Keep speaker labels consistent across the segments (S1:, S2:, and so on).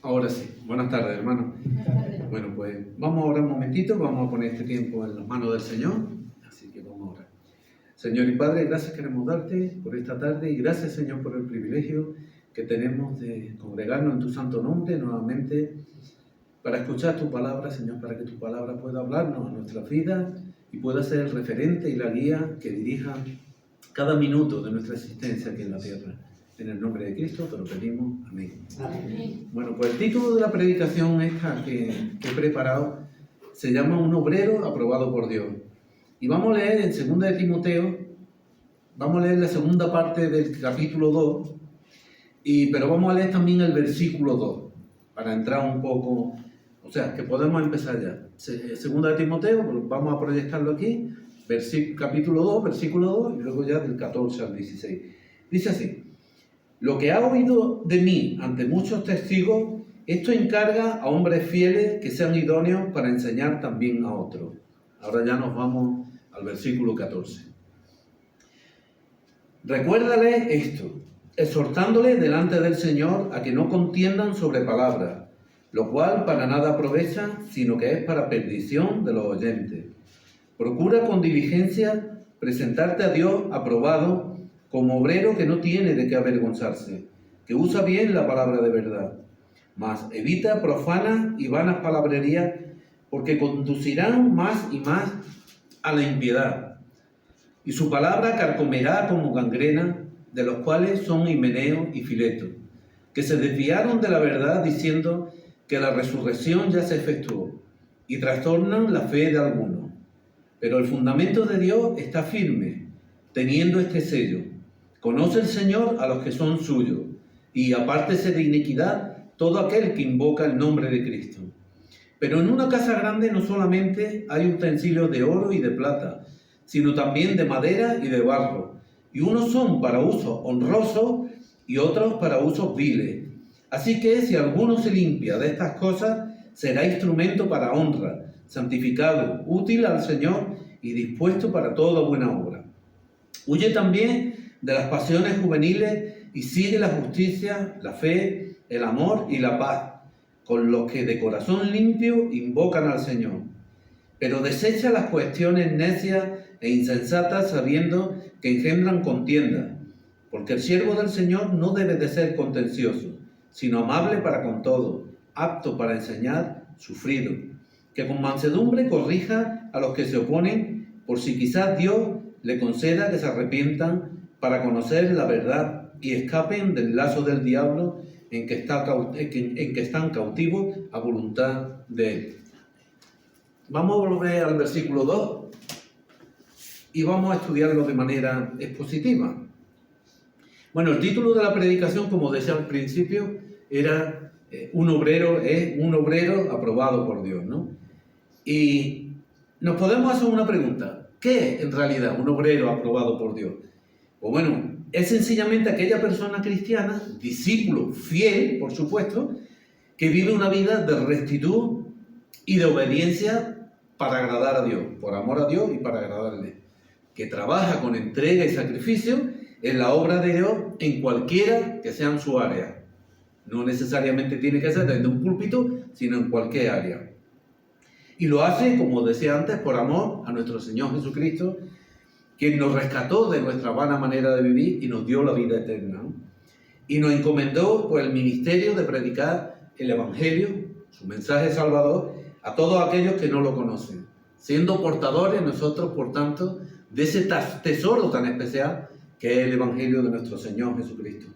S1: Ahora sí. Buenas tardes, hermano. Bueno, pues vamos a orar un momentito, vamos a poner este tiempo en las manos del Señor, así que vamos a orar. Señor y Padre, gracias queremos darte por esta tarde y gracias, Señor, por el privilegio que tenemos de congregarnos en tu santo nombre nuevamente para escuchar tu palabra, Señor, para que tu palabra pueda hablarnos a nuestras vidas y pueda ser el referente y la guía que dirija cada minuto de nuestra existencia aquí en la tierra. En el nombre de Cristo te lo pedimos. Amén. Amén. Bueno, pues el título de la predicación esta que he preparado se llama Un obrero aprobado por Dios. Y vamos a leer en 2 de Timoteo, vamos a leer la segunda parte del capítulo 2, pero vamos a leer también el versículo 2, para entrar un poco, o sea, que podemos empezar ya. 2 de Timoteo, vamos a proyectarlo aquí, capítulo 2, versículo 2, y luego ya del 14 al 16. Dice así: lo que ha oído de mí ante muchos testigos, esto encarga a hombres fieles que sean idóneos para enseñar también a otros. Ahora ya nos vamos al versículo 14. Recuérdale esto, exhortándole delante del Señor a que no contiendan sobre palabras, lo cual para nada aprovecha, sino que es para perdición de los oyentes. Procura con diligencia presentarte a Dios aprobado, como obrero que no tiene de qué avergonzarse, que usa bien la palabra de verdad. Mas evita profanas y vanas palabrerías, porque conducirán más y más a la impiedad. Y su palabra carcomerá como gangrena, de los cuales son Himeneo y Fileto, que se desviaron de la verdad diciendo que la resurrección ya se efectuó, y trastornan la fe de algunos. Pero el fundamento de Dios está firme, teniendo este sello: conoce el Señor a los que son suyos, y apártese de iniquidad todo aquel que invoca el nombre de Cristo. Pero en una casa grande no solamente hay utensilios de oro y de plata, sino también de madera y de barro, y unos son para uso honroso y otros para usos viles. Así que si alguno se limpia de estas cosas, será instrumento para honra, santificado, útil al Señor y dispuesto para toda buena obra. Huye también de las pasiones juveniles y sigue la justicia, la fe, el amor y la paz, con los que de corazón limpio invocan al Señor. Pero desecha las cuestiones necias e insensatas, sabiendo que engendran contienda, porque el siervo del Señor no debe de ser contencioso, sino amable para con todo, apto para enseñar, sufrido, que con mansedumbre corrija a los que se oponen, por si quizás Dios le conceda que se arrepientan para conocer la verdad y escapen del lazo del diablo en que están cautivos a voluntad de él. Vamos a volver al versículo 2 y vamos a estudiarlo de manera expositiva. Bueno, el título de la predicación, como decía al principio, era un obrero aprobado por Dios, ¿no? Y nos podemos hacer una pregunta: ¿qué es en realidad un obrero aprobado por Dios? Pues bueno, es sencillamente aquella persona cristiana, discípulo fiel, por supuesto, que vive una vida de rectitud y de obediencia para agradar a Dios, por amor a Dios y para agradarle, que trabaja con entrega y sacrificio en la obra de Dios en cualquiera que sea en su área. No necesariamente tiene que ser desde un púlpito, sino en cualquier área. Y lo hace, como decía antes, por amor a nuestro Señor Jesucristo, quien nos rescató de nuestra vana manera de vivir y nos dio la vida eterna, ¿no? Y nos encomendó por el ministerio de predicar el Evangelio, su mensaje salvador, a todos aquellos que no lo conocen, siendo portadores nosotros, por tanto, de ese tesoro tan especial que es el Evangelio de nuestro Señor Jesucristo.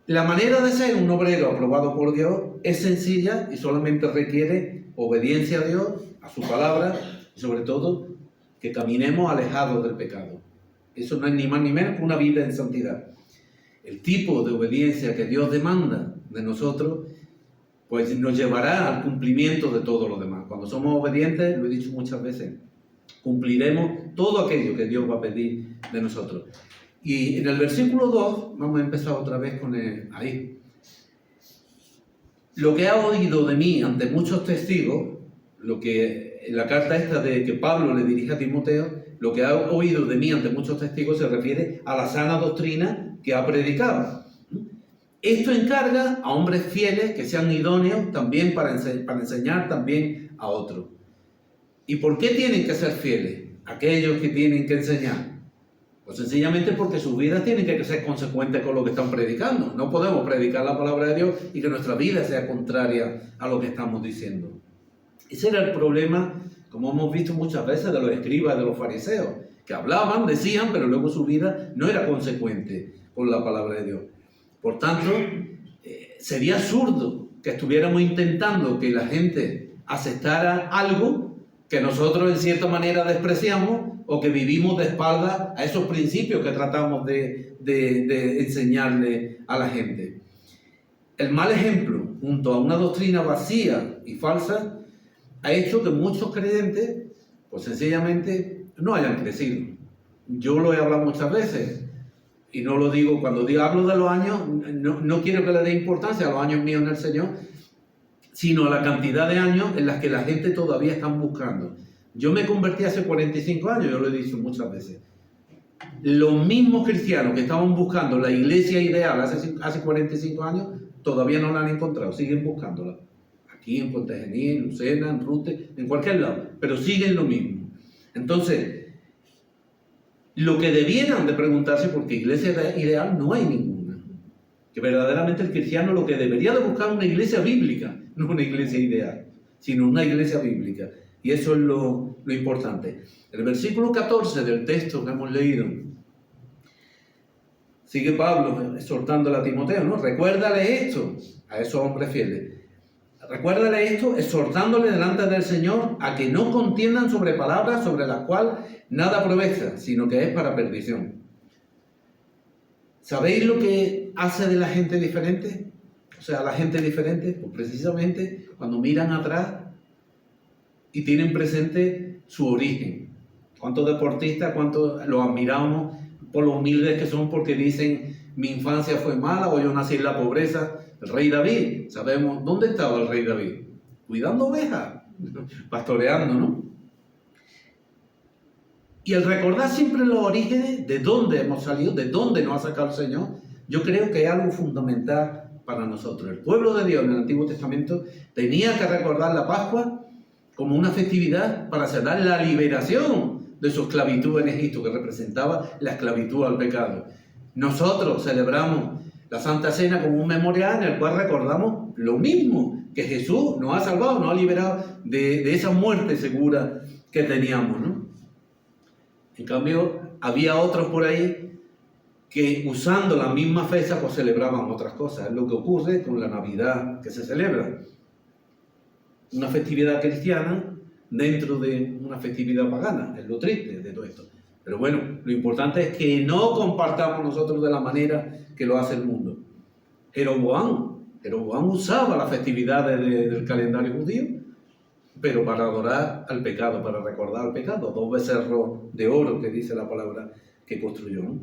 S1: La manera de ser un obrero aprobado por Dios es sencilla y solamente requiere obediencia a Dios, a su palabra, y sobre todo que caminemos alejados del pecado. Eso no es ni más ni menos que una vida en santidad. El tipo de obediencia que Dios demanda de nosotros, pues nos llevará al cumplimiento de todo lo demás. Cuando somos obedientes, lo he dicho muchas veces, cumpliremos todo aquello que Dios va a pedir de nosotros. Y en el versículo 2, vamos a empezar otra vez con ahí. Lo que ha oído de mí ante muchos testigos, lo que en la carta esta de que Pablo le dirige a Timoteo, lo que ha oído de mí ante muchos testigos se refiere a la sana doctrina que ha predicado. Esto encarga a hombres fieles que sean idóneos también para enseñar también a otros. ¿Y por qué tienen que ser fieles aquellos que tienen que enseñar? Pues sencillamente porque sus vidas tienen que ser consecuentes con lo que están predicando. No podemos predicar la palabra de Dios y que nuestra vida sea contraria a lo que estamos diciendo. Ese era el problema, como hemos visto muchas veces, de los escribas, de los fariseos, que hablaban, decían, pero luego su vida no era consecuente con la palabra de Dios. Por tanto, sería absurdo que estuviéramos intentando que la gente aceptara algo que nosotros en cierta manera despreciamos o que vivimos de espaldas a esos principios que tratamos de enseñarle a la gente. El mal ejemplo, junto a una doctrina vacía y falsa, ha hecho que muchos creyentes, pues sencillamente, no hayan crecido. Yo lo he hablado muchas veces, y no lo digo, cuando hablo de los años, no quiero que le dé importancia a los años míos en el Señor, sino a la cantidad de años en las que la gente todavía está buscando. Yo me convertí hace 45 años, yo lo he dicho muchas veces. Los mismos cristianos que estaban buscando la iglesia ideal hace 45 años, todavía no la han encontrado, siguen buscándola. Aquí en Puente Genil, en Lucena, en Rute, en cualquier lado, pero siguen lo mismo. Entonces, lo que debieran de preguntarse, porque iglesia ideal no hay ninguna, que verdaderamente el cristiano lo que debería de buscar es una iglesia bíblica, no una iglesia ideal, sino una iglesia bíblica. Y eso es lo importante. El versículo 14 del texto que hemos leído, sigue Pablo exhortándole a Timoteo, ¿no? Recuérdale esto a esos hombres fieles. Recuérdale esto, exhortándole delante del Señor a que no contiendan sobre palabras sobre las cuales nada aprovecha, sino que es para perdición. ¿Sabéis lo que hace de la gente diferente? O sea, la gente diferente, pues precisamente cuando miran atrás y tienen presente su origen. ¿Cuántos deportistas, cuántos los admiramos por lo humildes que son porque dicen mi infancia fue mala o yo nací en la pobreza? El rey David, sabemos dónde estaba el rey David, cuidando ovejas, pastoreando, ¿no? Y el recordar siempre los orígenes, de dónde hemos salido, de dónde nos ha sacado el Señor, yo creo que es algo fundamental para nosotros. El pueblo de Dios en el Antiguo Testamento tenía que recordar la Pascua como una festividad para celebrar la liberación de su esclavitud en Egipto, que representaba la esclavitud al pecado. Nosotros celebramos la Santa Cena como un memorial en el cual recordamos lo mismo, que Jesús nos ha salvado, nos ha liberado de esa muerte segura que teníamos, ¿no? En cambio, había otros por ahí que usando la misma fecha pues celebraban otras cosas. Es lo que ocurre con la Navidad que se celebra. Una festividad cristiana dentro de una festividad pagana. Es lo triste de todo esto. Pero bueno, lo importante es que no compartamos nosotros de la manera que lo hace el mundo. Jeroboam usaba las festividades del calendario judío, pero para adorar al pecado, para recordar al pecado. 2 becerros de oro, que dice la palabra que construyó, ¿no?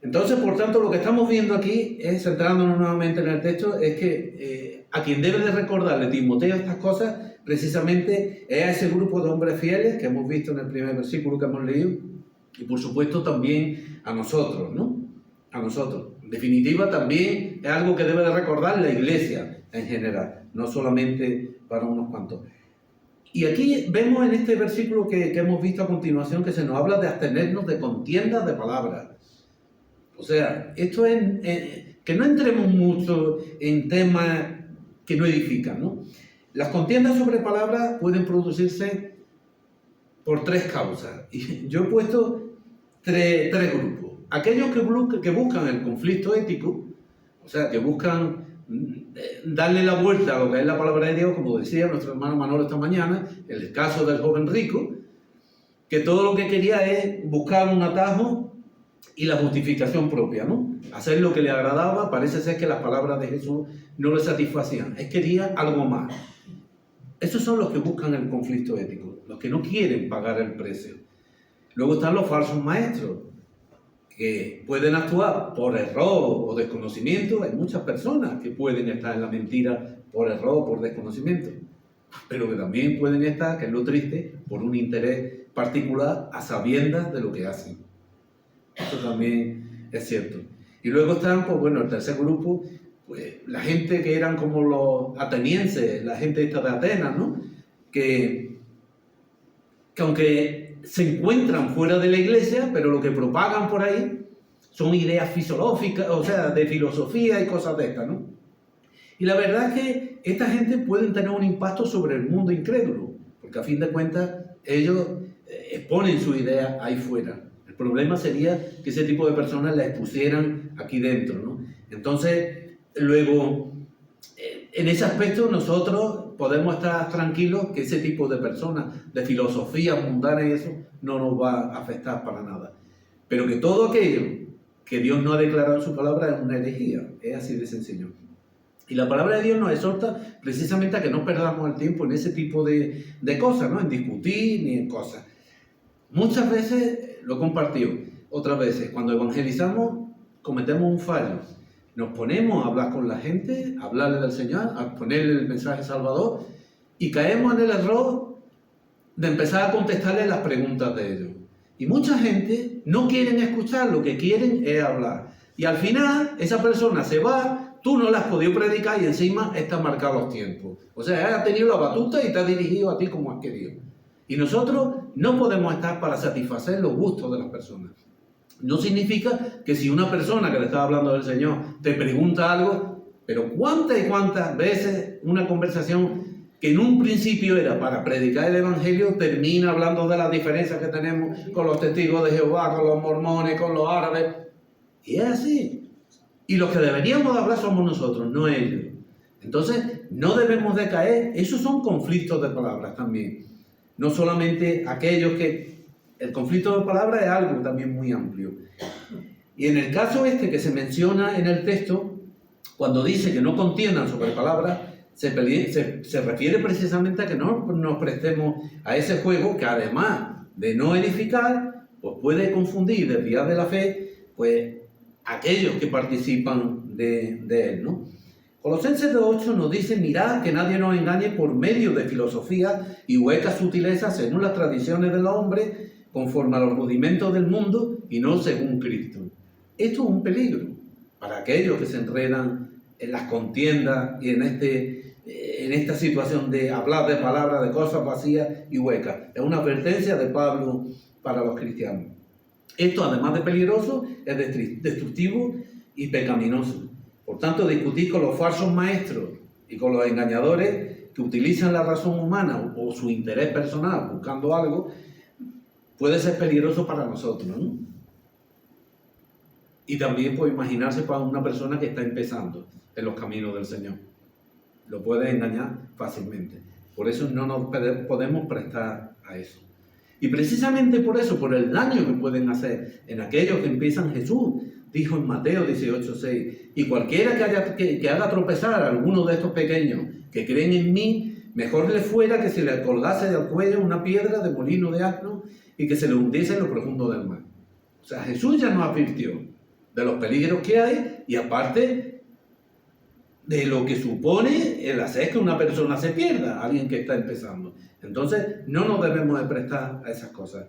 S1: Entonces, por tanto, lo que estamos viendo aquí, centrándonos nuevamente en el texto, es que a quien debe de recordarle Timoteo estas cosas, precisamente es a ese grupo de hombres fieles que hemos visto en el primer versículo que hemos leído, y por supuesto también a nosotros, ¿no? A nosotros. En definitiva, también es algo que debe de recordar la iglesia en general, no solamente para unos cuantos. Y aquí vemos en este versículo que hemos visto a continuación que se nos habla de abstenernos de contiendas de palabras. O sea, esto es que no entremos mucho en temas que no edifican, ¿no? Las contiendas sobre palabras pueden producirse por 3 causas. Y yo he puesto tres grupos. Aquellos que buscan el conflicto ético, o sea, que buscan darle la vuelta a lo que es la palabra de Dios, como decía nuestro hermano Manolo esta mañana, en el caso del joven rico, que todo lo que quería es buscar un atajo y la justificación propia, ¿no? Hacer lo que le agradaba. Parece ser que las palabras de Jesús no le satisfacían. Él quería algo más. Esos son los que buscan el conflicto ético, los que no quieren pagar el precio. Luego están los falsos maestros, que pueden actuar por error o desconocimiento. Hay muchas personas que pueden estar en la mentira por error o por desconocimiento, pero que también pueden estar, que es lo triste, por un interés particular a sabiendas de lo que hacen. Eso también es cierto. Y luego están, pues bueno, el tercer grupo, pues la gente que eran como los atenienses, la gente esta de Atenas, ¿no? Que aunque se encuentran fuera de la iglesia, pero lo que propagan por ahí son ideas filosóficas, o sea, de filosofía y cosas de estas, ¿no? Y la verdad es que esta gente puede tener un impacto sobre el mundo incrédulo, porque a fin de cuentas ellos exponen su idea ahí fuera. El problema sería que ese tipo de personas la expusieran aquí dentro, ¿no? Entonces, luego, en ese aspecto nosotros podemos estar tranquilos que ese tipo de personas, de filosofía mundana y eso, no nos va a afectar para nada. Pero que todo aquello que Dios no ha declarado en su palabra es una herejía, es así de sencillo. Y la palabra de Dios nos exhorta precisamente a que no perdamos el tiempo en ese tipo de cosas, ¿no? En discutir ni en cosas. Muchas veces lo he compartido, otras veces cuando evangelizamos cometemos un fallo. Nos ponemos a hablar con la gente, a hablarle del Señor, a ponerle el mensaje salvador y caemos en el error de empezar a contestarle las preguntas de ellos. Y mucha gente no quieren escuchar, lo que quieren es hablar. Y al final esa persona se va. Tú no la has podido predicar y encima están marcados los tiempos. O sea, ha tenido la batuta y te ha dirigido a ti como has querido. Y nosotros no podemos estar para satisfacer los gustos de las personas. No significa que si una persona que le está hablando del Señor te pregunta algo, pero cuántas y cuántas veces una conversación que en un principio era para predicar el Evangelio termina hablando de las diferencias que tenemos con los testigos de Jehová, con los mormones, con los árabes. Y es así. Y los que deberíamos hablar somos nosotros, no ellos. Entonces, no debemos de caer. Esos son conflictos de palabras también. No solamente aquellos que... El conflicto de palabras es algo también muy amplio. Y en el caso este que se menciona en el texto, cuando dice que no contiendan sobre palabras, se refiere precisamente a que no nos prestemos a ese juego que además de no edificar, pues puede confundir, desviar de la fe, pues aquellos que participan de él, ¿no? Colosenses 2:8 nos dice: mirad que nadie nos engañe por medio de filosofía y huecas sutilezas según las tradiciones del hombre, conforme a los rudimentos del mundo y no según Cristo. Esto es un peligro para aquellos que se enredan en las contiendas y en esta situación de hablar de palabras, de cosas vacías y huecas. Es una advertencia de Pablo para los cristianos. Esto, además de peligroso, es destructivo y pecaminoso. Por tanto, discutir con los falsos maestros y con los engañadores que utilizan la razón humana o su interés personal buscando algo, puede ser peligroso para nosotros, ¿no? Y también puede imaginarse para una persona que está empezando en los caminos del Señor. Lo puede engañar fácilmente. Por eso no nos podemos prestar a eso. Y precisamente por eso, por el daño que pueden hacer en aquellos que empiezan, Jesús dijo en Mateo 18:6, y cualquiera que haga tropezar a alguno de estos pequeños que creen en mí, mejor le fuera que se le colgase del cuello una piedra de molino de asno y que se le hundiese en lo profundo del mar. O sea, Jesús ya nos advirtió de los peligros que hay y aparte de lo que supone el hacer que una persona se pierda, alguien que está empezando. Entonces, no nos debemos de prestar a esas cosas.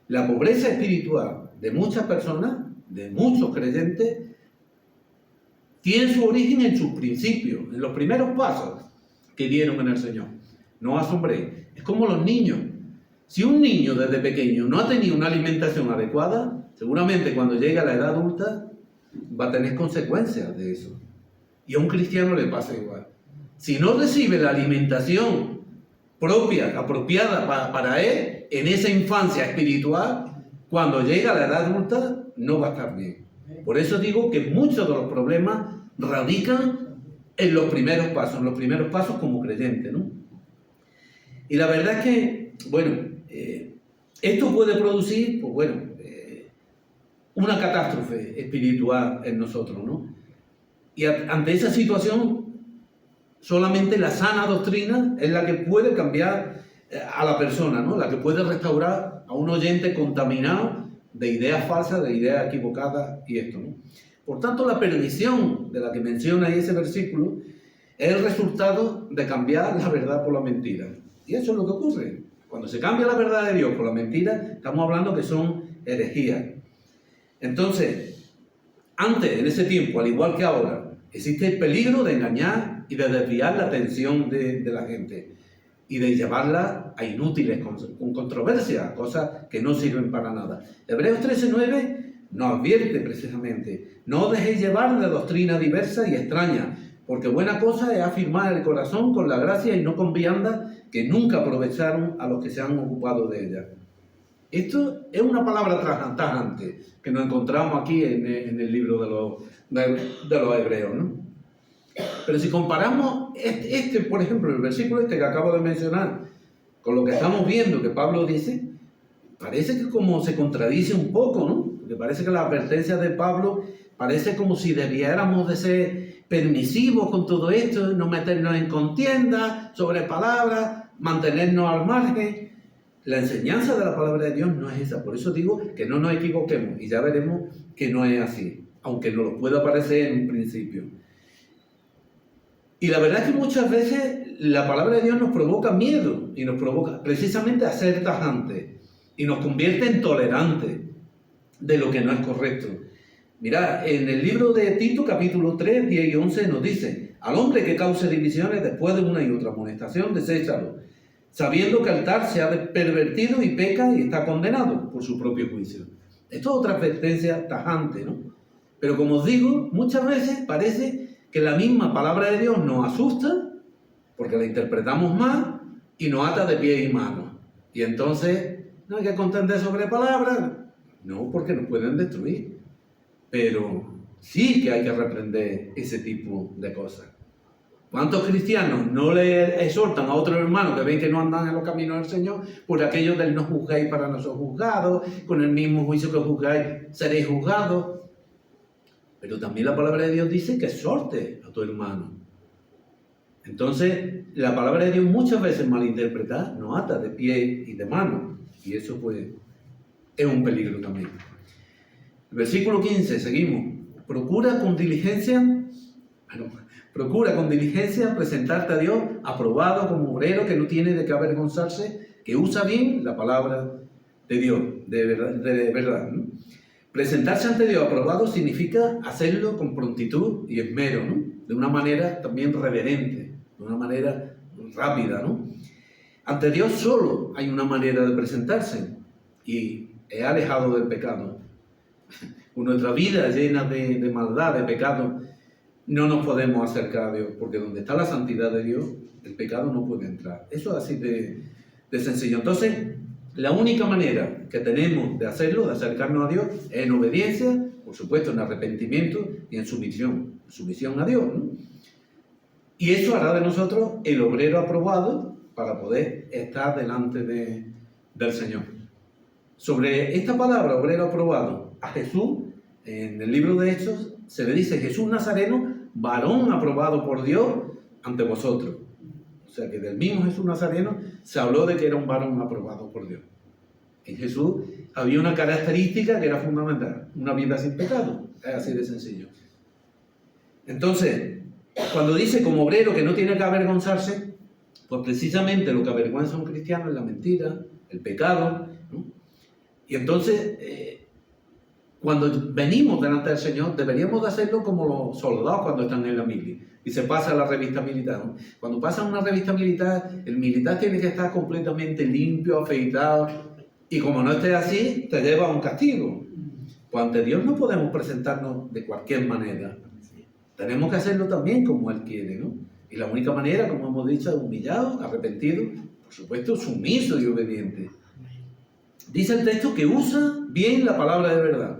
S1: La pobreza espiritual de muchas personas, de muchos creyentes, tiene su origen en sus principios, en los primeros pasos que dieron en el Señor. No asombréis. Es como los niños. Si un niño desde pequeño no ha tenido una alimentación adecuada, seguramente cuando llegue a la edad adulta va a tener consecuencias de eso. Y a un cristiano le pasa igual. Si no recibe la alimentación propia, apropiada para él, en esa infancia espiritual, cuando llega a la edad adulta, no va a estar bien. Por eso digo que muchos de los problemas radican en los primeros pasos como creyente, ¿no? Y la verdad es que, bueno, esto puede producir, pues bueno, una catástrofe espiritual en nosotros, ¿no? Y ante esa situación, solamente la sana doctrina es la que puede cambiar a la persona, ¿no? La que puede restaurar a un oyente contaminado de ideas falsas, de ideas equivocadas y esto, ¿no? Por tanto, la perdición de la que menciona ahí ese versículo es el resultado de cambiar la verdad por la mentira. Y eso es lo que ocurre. Cuando se cambia la verdad de Dios por la mentira, estamos hablando que son herejías. Entonces, Antes, en ese tiempo, al igual que ahora, existe el peligro de engañar y de desviar la atención de la gente y de llevarla a inútiles, con controversias, cosas que no sirven para nada. Hebreos 13:9 nos advierte precisamente: no os dejéis llevar de doctrina diversa y extraña, porque buena cosa es afirmar el corazón con la gracia y no con viandas que nunca aprovecharon a los que se han ocupado de ella. Esto es una palabra tajante que nos encontramos aquí en el libro de los Hebreos, ¿no? Pero si comparamos por ejemplo, el versículo que acabo de mencionar, con lo que estamos viendo que Pablo dice, parece que como se contradice un poco, ¿no? Porque parece que la advertencia de Pablo parece como si debiéramos de ser permisivos con todo esto, no meternos en contiendas sobre palabras, mantenernos al margen. La enseñanza de la palabra de Dios no es esa, por eso digo que no nos equivoquemos y ya veremos que no es así, aunque nos lo pueda parecer en un principio. Y la verdad es que muchas veces la palabra de Dios nos provoca miedo y nos provoca precisamente a ser tajantes y nos convierte en tolerantes de lo que no es correcto. Mirad, en el libro de Tito, capítulo 3, 10 y 11 nos dice: al hombre que cause divisiones después de una y otra amonestación, deséchalo, sabiendo que el tal se ha pervertido y peca y está condenado por su propio juicio. Esto es otra advertencia tajante, ¿no? Pero como os digo, muchas veces parece que la misma palabra de Dios nos asusta porque la interpretamos mal y nos ata de pies y manos. Y entonces no hay que contender sobre palabras, no, porque nos pueden destruir. Pero sí que hay que reprender ese tipo de cosas. ¿Cuántos cristianos no le exhortan a otros hermanos que ven que no andan en los caminos del Señor por aquello del no juzgáis para no ser juzgados, con el mismo juicio que juzgáis seréis juzgados? Pero también la palabra de Dios dice que exhorte a tu hermano. Entonces, la palabra de Dios muchas veces malinterpretada nos ata de pie y de mano. Y eso pues es un peligro también. El versículo 15, seguimos. Procura con diligencia presentarte a Dios aprobado como obrero que no tiene de qué avergonzarse, que usa bien la palabra de Dios, de verdad, ¿no? Presentarse ante Dios aprobado significa hacerlo con prontitud y esmero, ¿no? De una manera también reverente, de una manera rápida, ¿no? Ante Dios solo hay una manera de presentarse y es alejado del pecado. Con nuestra vida llena de maldad, de pecado, no nos podemos acercar a Dios, porque donde está la santidad de Dios, el pecado no puede entrar. Eso es así de sencillo. Entonces, la única manera que tenemos de hacerlo, de acercarnos a Dios, es en obediencia, por supuesto en arrepentimiento y en sumisión a Dios, ¿no? Y eso hará de nosotros el obrero aprobado para poder estar delante del Señor. Sobre esta palabra, obrero aprobado, a Jesús, en el libro de Hechos, se le dice: Jesús Nazareno, varón aprobado por Dios ante vosotros. O sea que del mismo Jesús Nazareno se habló de que era un varón aprobado por Dios. En Jesús había una característica que era fundamental: una vida sin pecado. Es así de sencillo. Entonces, cuando dice como obrero que no tiene que avergonzarse, pues precisamente lo que avergüenza a un cristiano es la mentira, el pecado, ¿no? Y entonces, cuando venimos delante del Señor, deberíamos de hacerlo como los soldados cuando están en la mili y se pasa a la revista militar, ¿no? Cuando pasa una revista militar, el militar tiene que estar completamente limpio, afeitado, y como no esté así, te lleva a un castigo. Pues ante Dios no podemos presentarnos de cualquier manera. Tenemos que hacerlo también como Él quiere, ¿no? Y la única manera, como hemos dicho, es humillado, arrepentido, por supuesto, sumiso y obediente. Dice el texto que usa bien la palabra de verdad.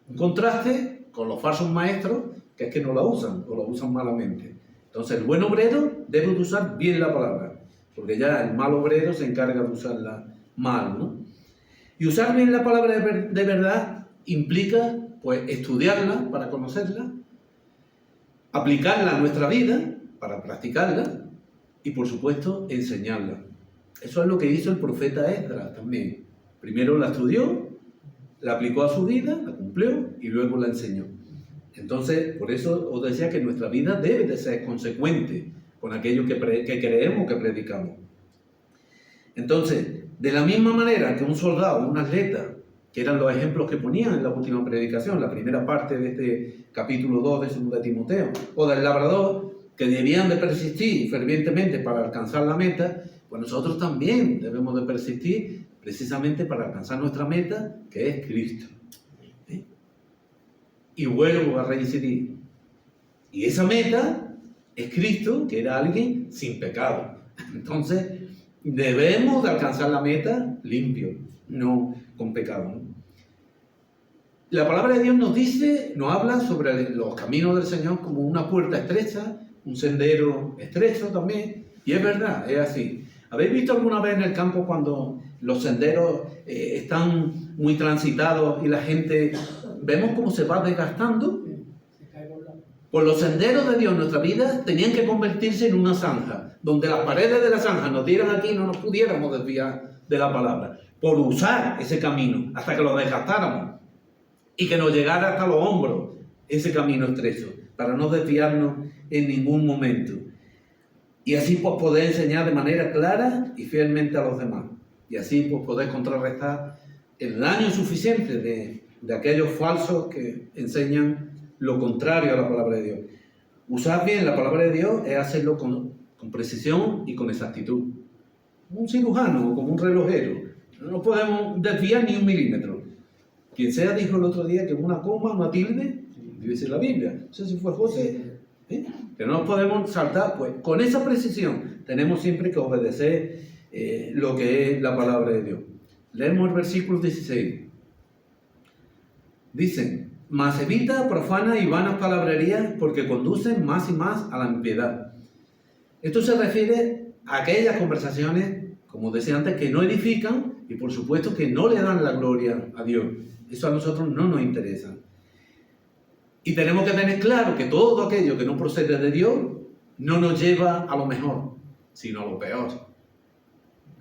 S1: Un contraste con los falsos maestros, que es que no la usan o la usan malamente. Entonces, el buen obrero debe de usar bien la palabra, porque ya el mal obrero se encarga de usarla mal, ¿no? Y usar bien la palabra de verdad implica, pues, estudiarla para conocerla, aplicarla a nuestra vida para practicarla y, por supuesto, enseñarla. Eso es lo que hizo el profeta Esdras también. Primero la estudió, la aplicó a su vida, la cumplió y luego la enseñó. Entonces, por eso os decía que nuestra vida debe de ser consecuente con aquello que creemos, que predicamos. Entonces, de la misma manera que un soldado, un atleta, que eran los ejemplos que ponían en la última predicación, la primera parte de este capítulo 2 de 2 de Timoteo, o del labrador, que debían de persistir fervientemente para alcanzar la meta, pues nosotros también debemos de persistir precisamente para alcanzar nuestra meta, que es Cristo. ¿Sí? Y vuelvo a reincidir. Y esa meta es Cristo, que era alguien sin pecado. Entonces, debemos de alcanzar la meta limpio, no con pecado, ¿no? La palabra de Dios nos dice, nos habla sobre los caminos del Señor como una puerta estrecha, un sendero estrecho también, y es verdad, es así. ¿Habéis visto alguna vez en el campo cuando los senderos están muy transitados y la gente, vemos cómo se va desgastando? Pues los senderos de Dios en nuestra vida tenían que convertirse en una zanja, donde las paredes de la zanja nos dieran aquí y no nos pudiéramos desviar de la palabra, por usar ese camino hasta que lo desgastáramos y que nos llegara hasta los hombros ese camino estrecho, para no desviarnos en ningún momento. Y así pues poder enseñar de manera clara y fielmente a los demás. Y así pues poder contrarrestar el daño suficiente de aquellos falsos que enseñan lo contrario a la palabra de Dios. Usar bien la palabra de Dios es hacerlo con precisión y con exactitud. Como un cirujano o como un relojero. No podemos desviar ni un milímetro. Quien sea dijo el otro día que una coma, una tilde, dice la Biblia. No sé si fue José. Que no nos podemos saltar. Pues con esa precisión tenemos siempre que obedecer lo que es la palabra de Dios. Leemos el versículo 16. Dicen: mas evita profanas y vanas palabrerías, porque conducen más y más a la impiedad. Esto se refiere a aquellas conversaciones, como decía antes, que no edifican y por supuesto que no le dan la gloria a Dios. Eso a nosotros no nos interesa. Y tenemos que tener claro que todo aquello que no procede de Dios no nos lleva a lo mejor, sino a lo peor.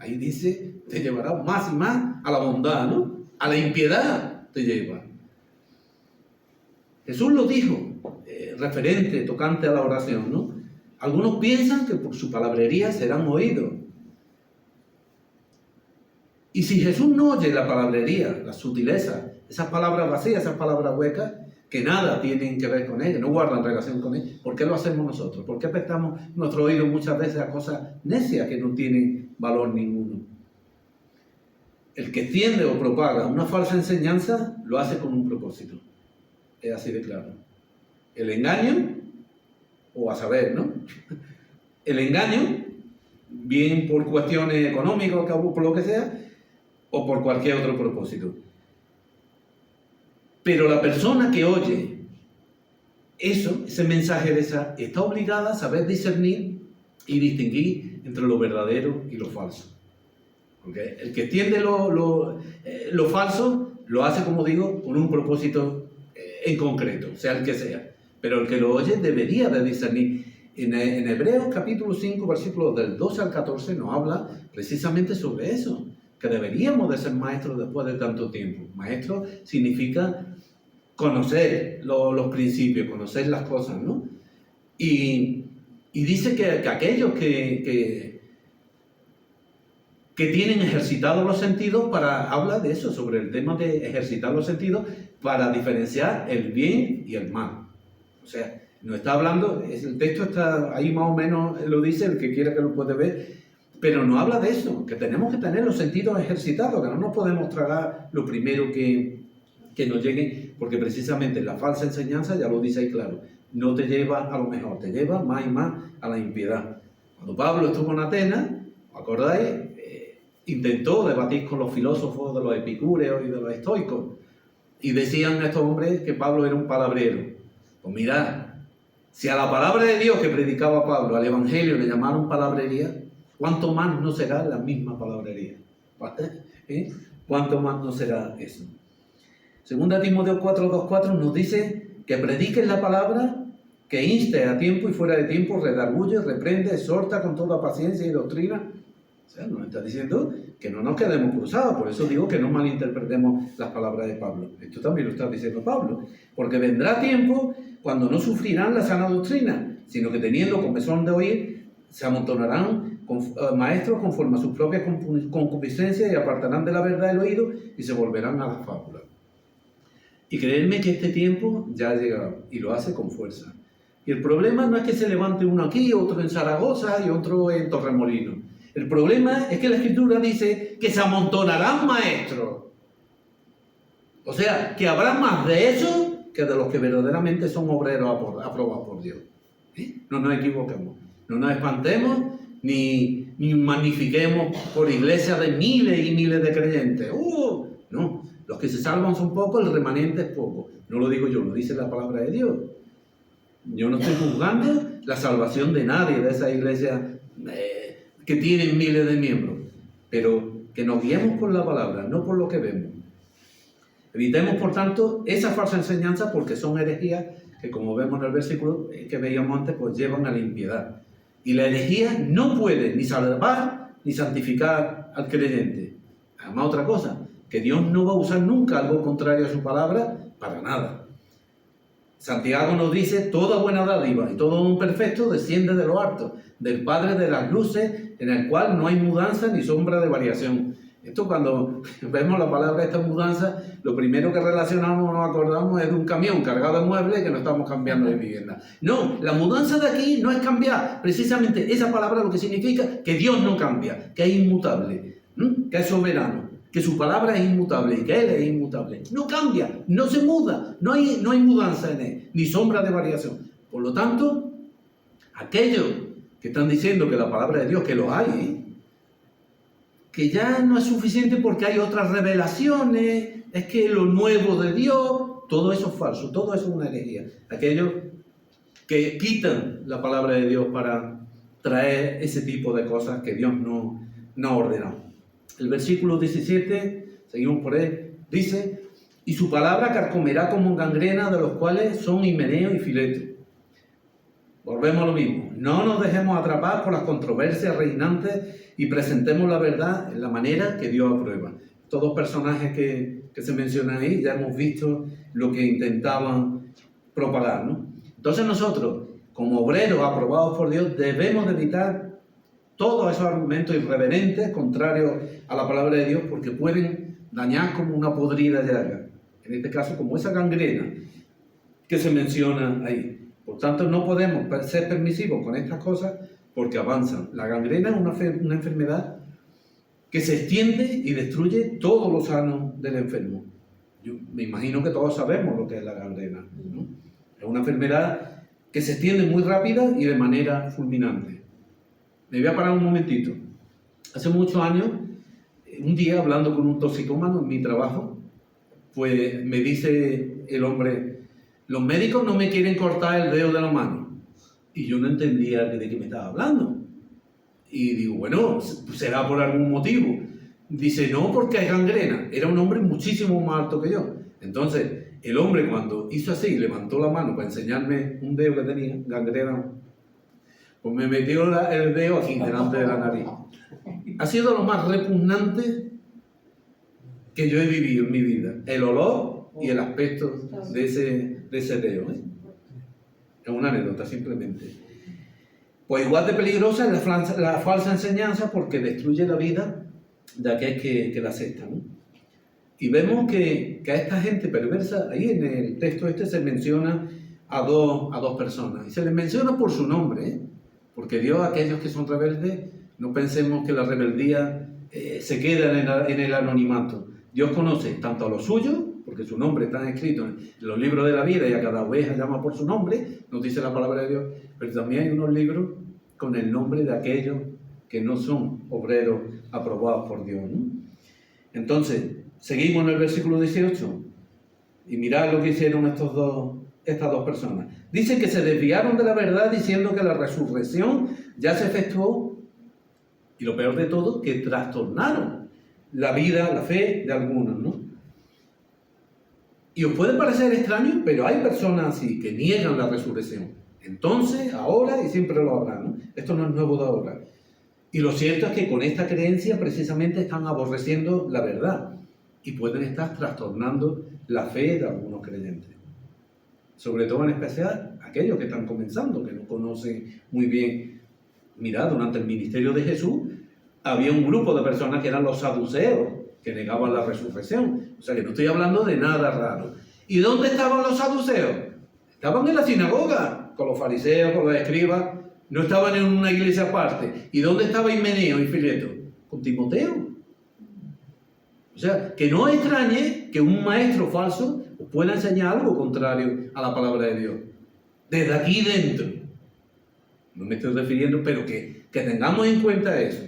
S1: Ahí dice, te llevará más y más a la bondad, ¿no? A la impiedad te lleva. Jesús lo dijo, referente, tocante a la oración, ¿no? Algunos piensan que por su palabrería serán oídos. Y si Jesús no oye la palabrería, la sutileza, esas palabras vacías, esas palabras huecas, que nada tienen que ver con ella, no guardan relación con ella, ¿por qué lo hacemos nosotros? ¿Por qué prestamos nuestro oído muchas veces a cosas necias que no tienen valor ninguno? El que extiende o propaga una falsa enseñanza lo hace con un propósito. Es así de claro. El engaño, o a saber, ¿no? El engaño, bien por cuestiones económicas o por lo que sea, o por cualquier otro propósito. Pero la persona que oye eso, ese mensaje de esa, está obligada a saber discernir y distinguir entre lo verdadero y lo falso. Porque el que extiende lo falso lo hace, como digo, con un propósito en concreto, sea el que sea. Pero el que lo oye debería de discernir. En Hebreos capítulo 5, versículos del 12 al 14 nos habla precisamente sobre eso, que deberíamos de ser maestros después de tanto tiempo. Maestro significa conocer los principios, conocer las cosas, ¿no? Y dice que aquellos que tienen ejercitados los sentidos habla de eso, sobre el tema de ejercitar los sentidos para diferenciar el bien y el mal. O sea, no está hablando, el texto está ahí más o menos, lo dice, el que quiera que lo puede ver, pero no habla de eso, que tenemos que tener los sentidos ejercitados, que no nos podemos tragar lo primero que nos llegue, porque precisamente la falsa enseñanza, ya lo dice ahí claro, no te lleva a lo mejor, te lleva más y más a la impiedad. Cuando Pablo estuvo en Atenas, ¿os acordáis? Intentó debatir con los filósofos de los epicúreos y de los estoicos, y decían estos hombres que Pablo era un palabrero. Pues mirad, si a la palabra de Dios que predicaba Pablo, al Evangelio, le llamaron palabrería, ¿cuánto más no será la misma palabrería? ¿Cuánto más no será eso? Segunda Timoteo 4:2-4 nos dice que prediques la palabra, que inste a tiempo y fuera de tiempo, redarguye, reprende, exhorta con toda paciencia y doctrina. O sea, nos está diciendo que no nos quedemos cruzados. Por eso digo que no malinterpretemos las palabras de Pablo. Esto también lo está diciendo Pablo. Porque vendrá tiempo cuando no sufrirán la sana doctrina, sino que teniendo comezón de oír, se amontonarán maestros conforme a sus propias concupiscencias, y apartarán de la verdad el oído y se volverán a las fábulas. Y creedme que este tiempo ya ha llegado, y lo hace con fuerza. Y el problema no es que se levante uno aquí, otro en Zaragoza y otro en Torremolinos. El problema es que la Escritura dice que se amontonarán maestros. O sea, que habrá más de esos que de los que verdaderamente son obreros aprobados por Dios. No nos equivoquemos, no nos espantemos ni magnifiquemos por iglesias de miles y miles de creyentes. No, los que se salvan son pocos, el remanente es poco. No lo digo yo, lo dice la palabra de Dios. Yo no estoy juzgando la salvación de nadie de esas iglesias que tienen miles de miembros, pero que nos guiemos por la palabra, no por lo que vemos. Evitemos, por tanto, esa falsa enseñanza, porque son herejías que, como vemos en el versículo que veíamos antes, pues llevan a la impiedad. Y la herejía no puede ni salvar ni santificar al creyente. Además, otra cosa, que Dios no va a usar nunca algo contrario a su palabra para nada. Santiago nos dice: toda buena dádiva y todo don perfecto desciende de lo alto, del Padre de las luces, en el cual no hay mudanza ni sombra de variación. Esto, cuando vemos la palabra esta mudanza, lo primero que relacionamos o nos acordamos es de un camión cargado de muebles que no estamos cambiando de vivienda. No, la mudanza de aquí no es cambiar. Precisamente esa palabra lo que significa que Dios no cambia, que es inmutable, que es soberano, que su palabra es inmutable y que Él es inmutable. No cambia, no se muda, no hay mudanza en Él, ni sombra de variación. Por lo tanto, aquellos que están diciendo que la palabra de Dios, que lo hay, que ya no es suficiente porque hay otras revelaciones, es que lo nuevo de Dios, todo eso es falso, todo eso es una herejía. Aquellos que quitan la palabra de Dios para traer ese tipo de cosas que Dios no ha ordenado. El versículo 17, seguimos por él, dice: y su palabra carcomerá como gangrena, de los cuales son Himeneo y Fileto. Volvemos a lo mismo, no nos dejemos atrapar por las controversias reinantes y presentemos la verdad en la manera que Dios aprueba. Estos dos personajes que se mencionan ahí, ya hemos visto lo que intentaban propagar, ¿no? Entonces nosotros, como obreros aprobados por Dios, debemos de evitar todos esos argumentos irreverentes, contrarios a la palabra de Dios, porque pueden dañar como una podrida llaga. En este caso, como esa gangrena que se menciona ahí. Por tanto, no podemos ser permisivos con estas cosas porque avanzan. La gangrena es una enfermedad que se extiende y destruye todos los sanos del enfermo. Yo me imagino que todos sabemos lo que es la gangrena, ¿no? Es una enfermedad que se extiende muy rápida y de manera fulminante. Me voy a parar un momentito. Hace muchos años, un día hablando con un toxicómano en mi trabajo, pues me dice el hombre: los médicos no me quieren cortar el dedo de la mano. Y yo no entendía de qué me estaba hablando. Y digo, bueno, será por algún motivo. Dice, no, porque hay gangrena. Era un hombre muchísimo más alto que yo. Entonces, el hombre, cuando hizo así, levantó la mano para enseñarme un dedo que tenía, gangrena, pues me metió el dedo aquí, delante de la nariz. Ha sido lo más repugnante que yo he vivido en mi vida. El olor y el aspecto de ese dedo, ¿eh? Es una anécdota, simplemente. Pues igual de peligrosa es la falsa enseñanza, porque destruye la vida de aquel que la acepta, ¿no? Y vemos que a esta gente perversa, ahí en el texto se menciona a dos personas. Y se les menciona por su nombre, ¿eh? Porque Dios, a aquellos que son rebeldes, no pensemos que la rebeldía se queda en el anonimato. Dios conoce tanto a los suyos, porque su nombre está escrito en los libros de la vida y a cada oveja llama por su nombre, nos dice la palabra de Dios, pero también hay unos libros con el nombre de aquellos que no son obreros aprobados por Dios, ¿no? Entonces, seguimos en el versículo 18 y mirad lo que hicieron estas dos personas. Dice que se desviaron de la verdad diciendo que la resurrección ya se efectuó, y lo peor de todo, que trastornaron la vida, la fe de algunos, ¿no? Y os puede parecer extraño, pero hay personas así que niegan la resurrección. Entonces, ahora y siempre lo habrá, ¿no? Esto no es nuevo de ahora. Y lo cierto es que con esta creencia precisamente están aborreciendo la verdad y pueden estar trastornando la fe de algunos creyentes. Sobre todo en especial aquellos que están comenzando, que no conocen muy bien Mirad, durante el ministerio de Jesús había un grupo de personas que eran los saduceos, que negaban la resurrección. O sea que no estoy hablando de nada raro. ¿Y dónde estaban los saduceos? Estaban en la sinagoga, con los fariseos, con los escribas. No estaban en una iglesia aparte. ¿Y dónde estaba Himeneo y Fileto? Con Timoteo. O sea, que no extrañe que un maestro falso os pueda enseñar algo contrario a la palabra de Dios. Desde aquí dentro. No me estoy refiriendo, pero que tengamos en cuenta eso.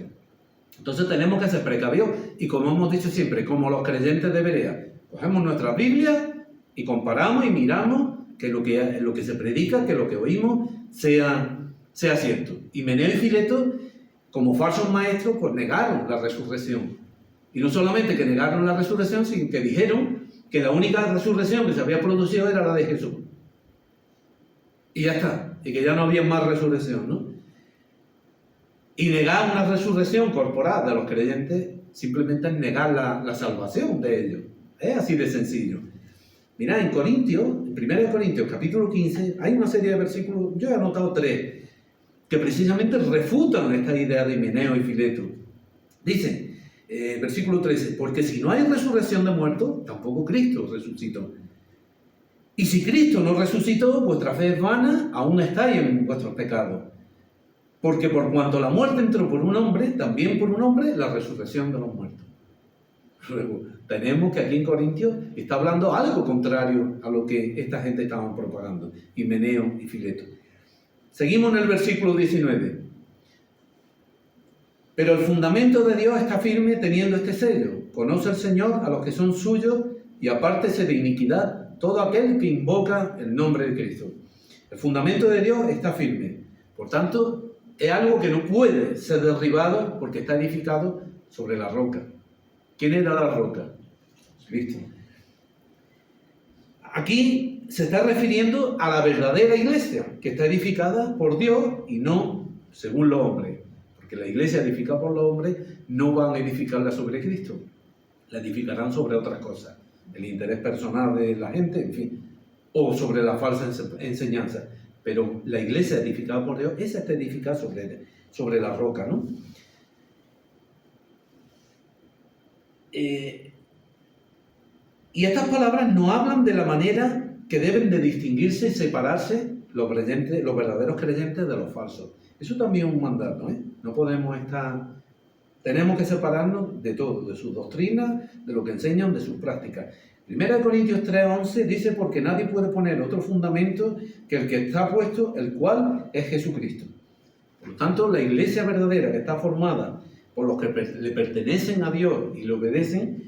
S1: Entonces tenemos que ser precavidos y, como hemos dicho siempre, como los creyentes de Berea, cogemos nuestra Biblia y comparamos y miramos que lo que se predica, que lo que oímos sea cierto. Himeneo y Fileto, como falsos maestros, pues negaron la resurrección. Y no solamente que negaron la resurrección, sino que dijeron que la única resurrección que se había producido era la de Jesús. Y ya está, y que ya no había más resurrección, ¿no? Y negar una resurrección corporal de los creyentes simplemente es negar la salvación de ellos. Es así de sencillo. Mirad, en 1 Corintios capítulo 15, hay una serie de versículos, yo he anotado 3, que precisamente refutan esta idea de Himeneo y Fileto. Dice, versículo 13, porque si no hay resurrección de muertos, tampoco Cristo resucitó. Y si Cristo no resucitó, vuestra fe es vana, aún estáis en vuestros pecados. Porque por cuanto la muerte entró por un hombre, también por un hombre la resurrección de los muertos. Luego, tenemos que aquí en Corintios está hablando algo contrario a lo que esta gente estaba propagando, Himeneo y Fileto. Seguimos en el versículo 19. Pero el fundamento de Dios está firme teniendo este sello. Conoce el Señor a los que son suyos y apártese de iniquidad todo aquel que invoca el nombre de Cristo. El fundamento de Dios está firme. Por tanto, es algo que no puede ser derribado porque está edificado sobre la roca. ¿Quién era la roca? Cristo. Aquí se está refiriendo a la verdadera iglesia, que está edificada por Dios y no según los hombres. Porque la iglesia edificada por los hombres no van a edificarla sobre Cristo. La edificarán sobre otras cosas. El interés personal de la gente, en fin. O sobre la falsa enseñanza. Pero la iglesia edificada por Dios, esa está edificada sobre la roca, ¿no? Y estas palabras nos hablan de la manera que deben de distinguirse y separarse los verdaderos creyentes de los falsos. Eso también es un mandato, ¿eh? No podemos tenemos que separarnos de todo, de sus doctrinas, de lo que enseñan, de sus prácticas. 1 Corintios 3:11 dice, porque nadie puede poner otro fundamento que el que está puesto, el cual es Jesucristo. Por lo tanto, la iglesia verdadera que está formada por los que le pertenecen a Dios y le obedecen,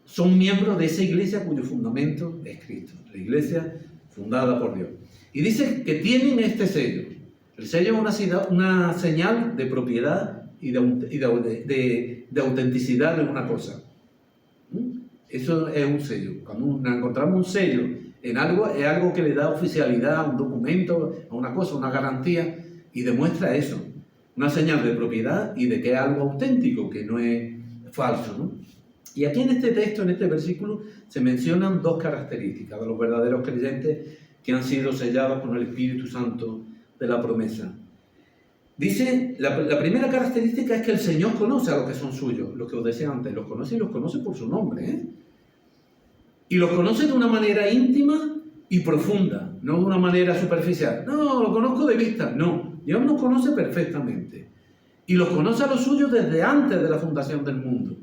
S1: son miembros de esa iglesia cuyo fundamento es Cristo. La iglesia fundada por Dios. Y dice que tienen este sello. El sello es una señal de propiedad y de autenticidad de una cosa. Eso es un sello. Cuando encontramos un sello en algo, es algo que le da oficialidad a un documento, a una cosa, una garantía, y demuestra eso. Una señal de propiedad y de que es algo auténtico, que no es falso, ¿no? Y aquí en este texto, en este versículo, se mencionan 2 características de los verdaderos creyentes que han sido sellados con el Espíritu Santo de la promesa. Dice, la primera característica es que el Señor conoce a los que son suyos, lo que os decía antes, los conoce y los conoce por su nombre, ¿eh? Y los conoce de una manera íntima y profunda, no de una manera superficial. No, lo conozco de vista, no, Dios nos conoce perfectamente. Y los conoce a los suyos desde antes de la fundación del mundo,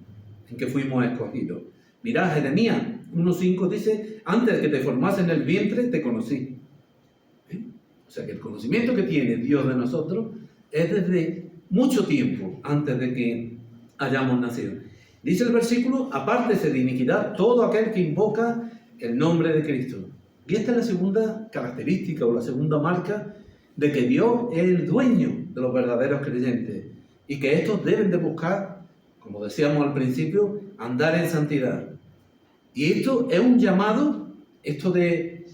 S1: en que fuimos escogidos. Mirad, Jeremías 1:5 dice, antes de que te formase en el vientre, te conocí. O sea que el conocimiento que tiene Dios de nosotros es desde mucho tiempo antes de que hayamos nacido. Dice el versículo, apártese de iniquidad todo aquel que invoca el nombre de Cristo. Y esta es la segunda característica o la segunda marca de que Dios es el dueño de los verdaderos creyentes y que estos deben de buscar, como decíamos al principio, andar en santidad. Y esto es un llamado, esto de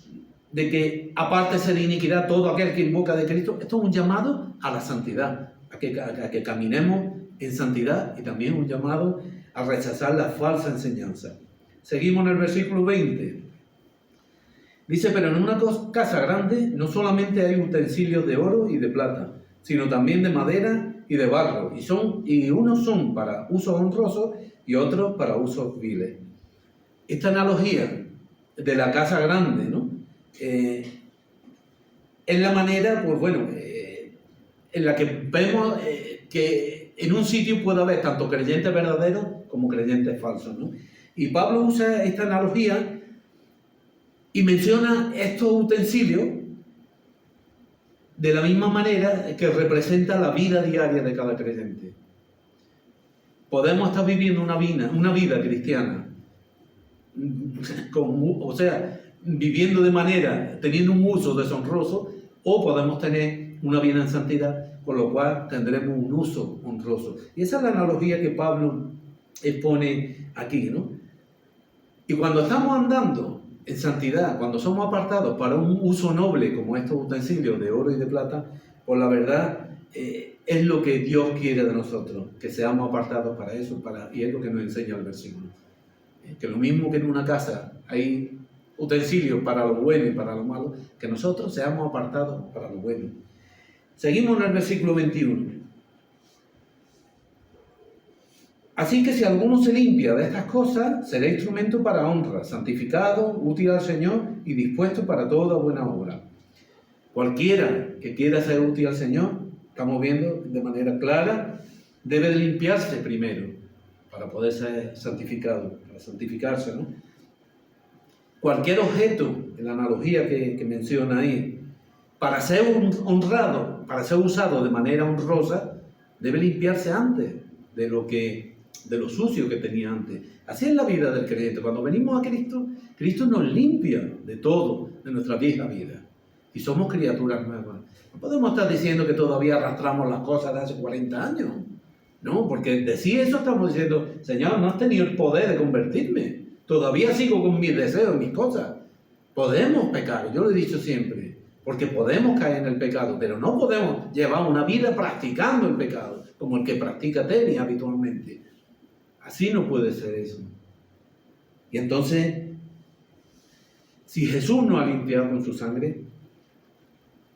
S1: que apártese de iniquidad todo aquel que invoca de Cristo, esto es un llamado a la santidad, a que caminemos en santidad y también un llamado a rechazar la falsa enseñanza. Seguimos en el versículo 20. Dice, pero en una casa grande no solamente hay utensilios de oro y de plata, sino también de madera y de barro, y unos son para usos honrosos y otros para usos viles. Esta analogía de la casa grande, ¿no? Es la manera, pues bueno, en la que vemos que en un sitio puede haber tanto creyentes verdaderos como creyentes falsos, ¿no? Y Pablo usa esta analogía y menciona estos utensilios de la misma manera que representa la vida diaria de cada creyente. Podemos estar viviendo una vida cristiana, viviendo de manera, teniendo un uso deshonroso, o podemos tener una vida en santidad, con lo cual tendremos un uso honroso. Y esa es la analogía que Pablo expone aquí, ¿no? Y cuando estamos andando en santidad, cuando somos apartados para un uso noble como estos utensilios de oro y de plata, pues la verdad es lo que Dios quiere de nosotros, que seamos apartados para eso, y es lo que nos enseña el versículo. Que lo mismo que en una casa hay utensilios para lo bueno y para lo malo, que nosotros seamos apartados para lo bueno. Seguimos en el versículo 21. Así que si alguno se limpia de estas cosas, será instrumento para honra, santificado, útil al Señor y dispuesto para toda buena obra. Cualquiera que quiera ser útil al Señor, estamos viendo de manera clara, debe de limpiarse primero para poder ser santificado, para santificarse, ¿no? Cualquier objeto, en la analogía que menciona ahí, para ser honrado, para ser usado de manera honrosa, debe limpiarse antes de lo sucio que tenía antes. Así es la vida del creyente. Cuando venimos a Cristo, Cristo nos limpia de todo, de nuestra vieja vida. Y somos criaturas nuevas. No podemos estar diciendo que todavía arrastramos las cosas de hace 40 años. No, porque decir eso estamos diciendo, Señor, no has tenido el poder de convertirme. Todavía sigo con mis deseos, mis cosas. Podemos pecar, yo lo he dicho siempre, porque podemos caer en el pecado, pero no podemos llevar una vida practicando el pecado, como el que practica tenis habitualmente. Así no puede ser eso. Y entonces, si Jesús nos ha limpiado con su sangre,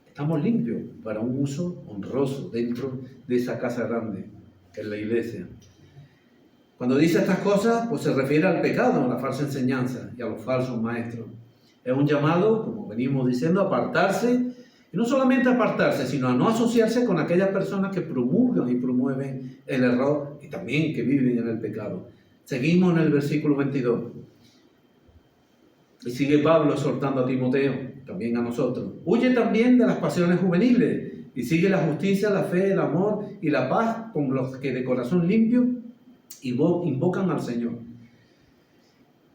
S1: estamos limpios para un uso honroso dentro de esa casa grande, que es la iglesia. Cuando dice estas cosas, pues se refiere al pecado, a la falsa enseñanza y a los falsos maestros. Es un llamado, como venimos diciendo, a apartarse, y no solamente apartarse, sino a no asociarse con aquellas personas que promulgan y promueven el error y también que viven en el pecado. Seguimos en el versículo 22. Y sigue Pablo exhortando a Timoteo, también a nosotros. Huye también de las pasiones juveniles y sigue la justicia, la fe, el amor y la paz con los que de corazón limpio invocan al Señor.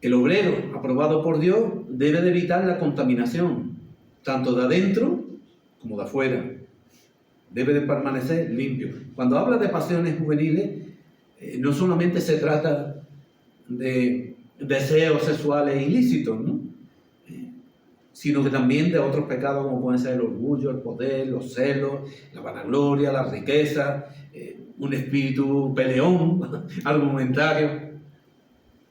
S1: El obrero aprobado por Dios debe de evitar la contaminación, tanto de adentro como de afuera. Debe de permanecer limpio. Cuando habla de pasiones juveniles, no solamente se trata de deseos sexuales ilícitos, ¿no? Sino que también de otros pecados como pueden ser el orgullo, el poder, los celos, la vanagloria, la riqueza, un espíritu peleón, argumentario.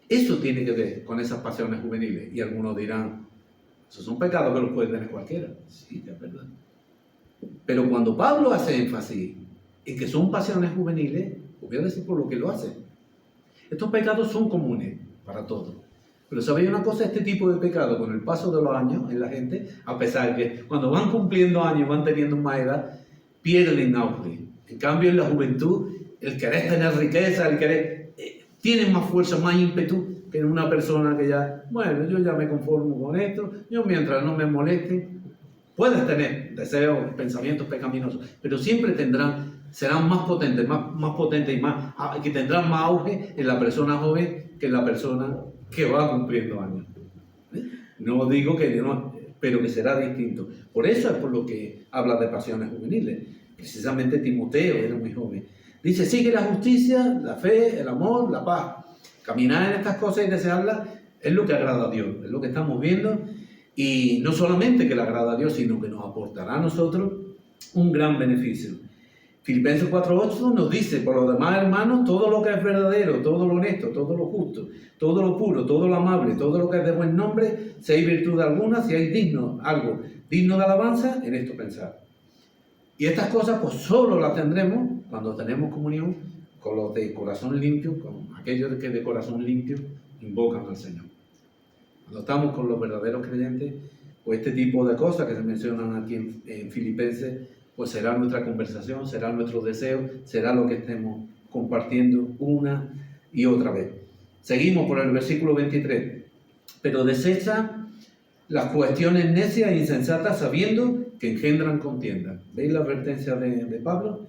S1: Eso tiene que ver con esas pasiones juveniles. Y algunos dirán, esos son pecados que los puede tener cualquiera. Sí, es verdad. Pero cuando Pablo hace énfasis en que son pasiones juveniles, voy a decir por lo que lo hace. Estos pecados son comunes para todos. Pero ¿sabéis una cosa? Este tipo de pecado, con el paso de los años en la gente, a pesar de que cuando van cumpliendo años, van teniendo más edad, pierden auge. En cambio, en la juventud, el querer tener riqueza, el querer, tiene más fuerza, más ímpetu que en una persona que ya, bueno, yo ya me conformo con esto, yo mientras no me molesten, puedes tener deseos, pensamientos pecaminosos, pero siempre serán más potentes y que tendrán más auge en la persona joven que en la persona que va cumpliendo años. No digo que no, pero que será distinto. Por eso es por lo que habla de pasiones juveniles. Precisamente Timoteo era muy joven. Dice, sigue la justicia, la fe, el amor, la paz. Caminar en estas cosas y desearlas es lo que agrada a Dios, es lo que estamos viendo. Y no solamente que le agrada a Dios, sino que nos aportará a nosotros un gran beneficio. Filipenses 4:8 nos dice, por lo demás, hermanos, todo lo que es verdadero, todo lo honesto, todo lo justo, todo lo puro, todo lo amable, todo lo que es de buen nombre, si hay virtud alguna, si hay algo digno de alabanza, en esto pensar. Y estas cosas pues solo las tendremos cuando tenemos comunión con los de corazón limpio, con aquellos que de corazón limpio invocan al Señor. Cuando estamos con los verdaderos creyentes, pues este tipo de cosas que se mencionan aquí en Filipenses, pues será nuestra conversación, será nuestro deseo, será lo que estemos compartiendo una y otra vez. Seguimos por el versículo 23. Pero desecha las cuestiones necias e insensatas sabiendo que engendran contienda. ¿Veis la advertencia de Pablo?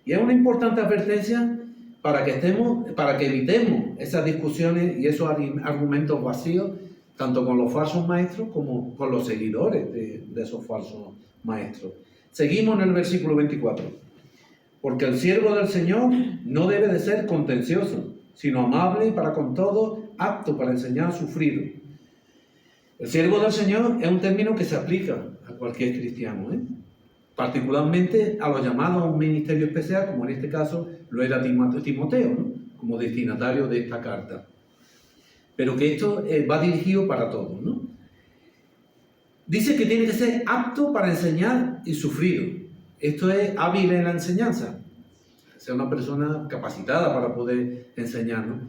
S1: Y es una importante advertencia para que evitemos esas discusiones y esos argumentos vacíos, tanto con los falsos maestros como con los seguidores de esos falsos maestros. Seguimos en el versículo 24. Porque el siervo del Señor no debe de ser contencioso, sino amable para con todos, apto para enseñar, sufrido. El siervo del Señor es un término que se aplica a cualquier cristiano, particularmente a los llamados a un ministerio especial, como en este caso lo era Timoteo, ¿no? Como destinatario de esta carta. Pero que esto va dirigido para todos, ¿no? Dice que tiene que ser apto para enseñar y sufrido. Esto es hábil en la enseñanza. Ser una persona capacitada para poder enseñar, ¿no?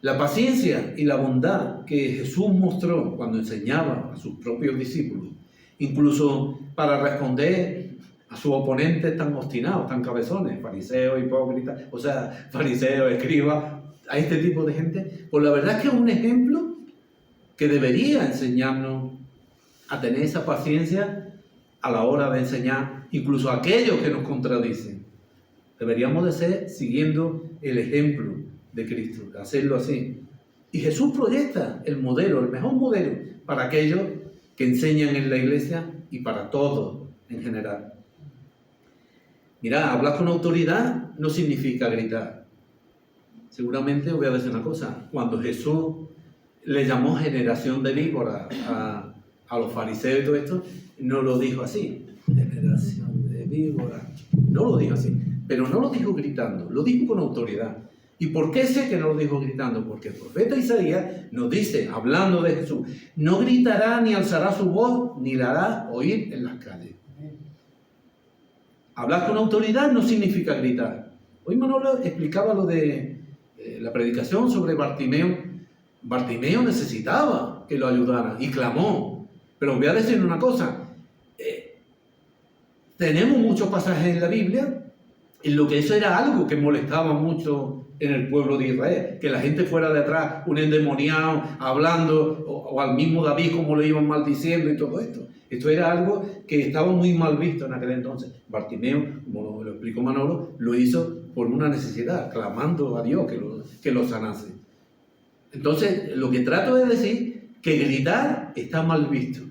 S1: La paciencia y la bondad que Jesús mostró cuando enseñaba a sus propios discípulos, incluso para responder a sus oponentes tan obstinados, tan cabezones, fariseos, hipócritas, o sea, fariseos, escribas, a este tipo de gente, pues la verdad es que es un ejemplo que debería enseñarnos a tener esa paciencia a la hora de enseñar, incluso a aquellos que nos contradicen. Deberíamos de ser siguiendo el ejemplo de Cristo, de hacerlo así. Y Jesús proyecta el modelo, el mejor modelo para aquellos que enseñan en la iglesia y para todos en general. Mirad, hablar con autoridad no significa gritar. Seguramente os voy a decir una cosa, cuando Jesús le llamó generación de víboras a los fariseos y todo esto, no lo dijo así, generación de víboras, no lo dijo así, pero no lo dijo gritando, lo dijo con autoridad. ¿Y por qué sé que no lo dijo gritando? Porque el profeta Isaías nos dice, hablando de Jesús, no gritará ni alzará su voz, ni la hará oír en las calles. Hablar con autoridad no significa gritar. Hoy Manolo explicaba lo de la predicación sobre Bartimeo. Bartimeo necesitaba que lo ayudaran y clamó. Pero os voy a decir una cosa. Tenemos muchos pasajes en la Biblia en lo que eso era algo que molestaba mucho en el pueblo de Israel. Que la gente fuera detrás, un endemoniado, hablando, o al mismo David como lo iban maldiciendo y todo esto. Esto era algo que estaba muy mal visto en aquel entonces. Bartimeo, como lo explicó Manolo, lo hizo por una necesidad, clamando a Dios que lo sanase. Entonces, lo que trato de decir, que gritar está mal visto.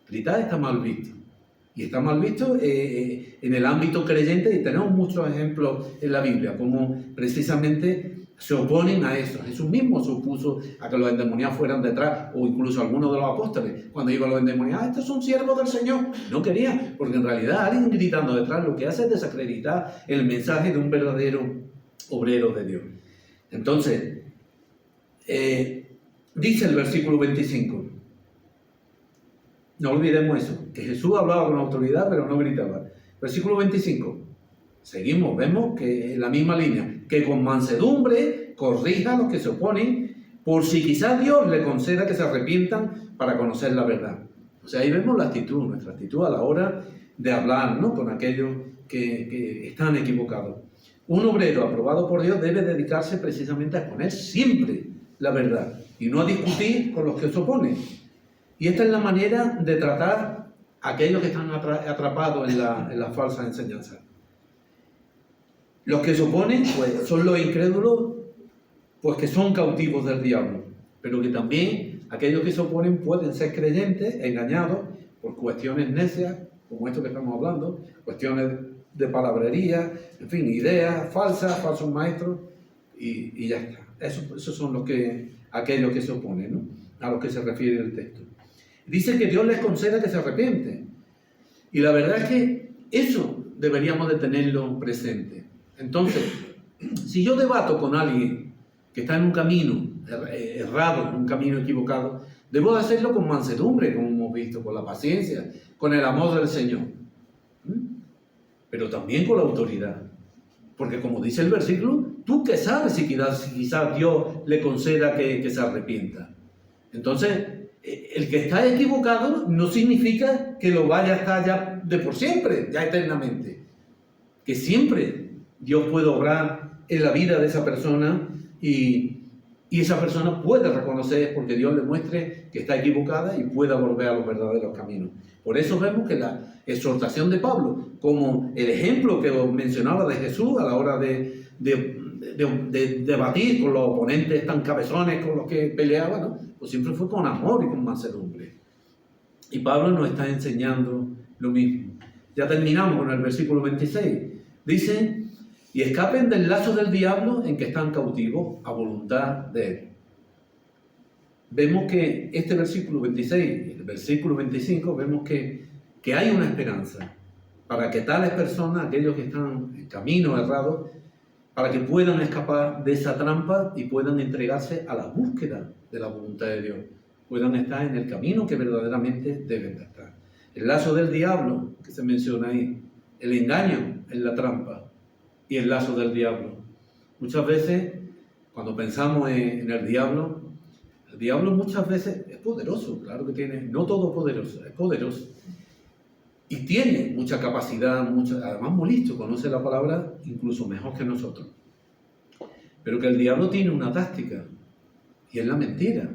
S1: Gritar está mal visto. Y está mal visto en el ámbito creyente, y tenemos muchos ejemplos en la Biblia, como precisamente se oponen a eso. Jesús mismo se opuso a que los endemoniados fueran detrás, o incluso algunos de los apóstoles, cuando iban los endemoniados, estos son siervos del Señor. No querían, porque en realidad alguien gritando detrás lo que hace es desacreditar el mensaje de un verdadero obrero de Dios. Entonces, dice el versículo 25, no olvidemos eso, que Jesús hablaba con autoridad, pero no gritaba. Versículo 25, seguimos, vemos que en la misma línea, que con mansedumbre corrija a los que se oponen, por si quizás Dios le conceda que se arrepientan para conocer la verdad. O sea, ahí vemos la actitud, nuestra actitud a la hora de hablar, ¿no?, con aquellos que están equivocados. Un obrero aprobado por Dios debe dedicarse precisamente a exponer siempre la verdad y no a discutir con los que se oponen. Y esta es la manera de tratar a aquellos que están atrapados en la falsa enseñanza. Los que se oponen, pues, son los incrédulos, pues que son cautivos del diablo, pero que también aquellos que se oponen pueden ser creyentes, engañados por cuestiones necias, como esto que estamos hablando, cuestiones de palabrería, en fin, ideas falsas, falsos maestros, y ya está. Esos son aquellos que se oponen, ¿no?, a los que se refiere el texto. Dice que Dios les conceda que se arrepienten. Y la verdad es que eso deberíamos de tenerlo presente. Entonces, si yo debato con alguien que está en un camino errado, un camino equivocado, debo de hacerlo con mansedumbre, como hemos visto, con la paciencia, con el amor del Señor. Pero también con la autoridad. Porque como dice el versículo, tú que sabes si quizás Dios le conceda que se arrepienta. Entonces, el que está equivocado no significa que lo vaya a estar ya de por siempre, ya eternamente. Que siempre Dios puede obrar en la vida de esa persona y esa persona puede reconocer porque Dios le muestre que está equivocada y pueda volver a los verdaderos caminos. Por eso vemos que la exhortación de Pablo, como el ejemplo que os mencionaba de Jesús a la hora de debatir con los oponentes tan cabezones con los que peleaba, ¿no? Pues siempre fue con amor y con mansedumbre. Y Pablo nos está enseñando lo mismo. Ya terminamos con el versículo 26. Dice: y escapen del lazo del diablo en que están cautivos a voluntad de él. Vemos que este versículo 26 y el versículo 25, vemos que hay una esperanza para que tales personas, aquellos que están en camino errado, para que puedan escapar de esa trampa y puedan entregarse a la búsqueda de la voluntad de Dios, puedan estar en el camino que verdaderamente deben de estar. El lazo del diablo, que se menciona ahí, el engaño en la trampa y el lazo del diablo. Muchas veces, cuando pensamos en el diablo muchas veces es poderoso, claro que tiene, no todopoderoso, es poderoso. Y tiene mucha capacidad, además muy listo, conoce la palabra incluso mejor que nosotros. Pero que el diablo tiene una táctica, y es la mentira.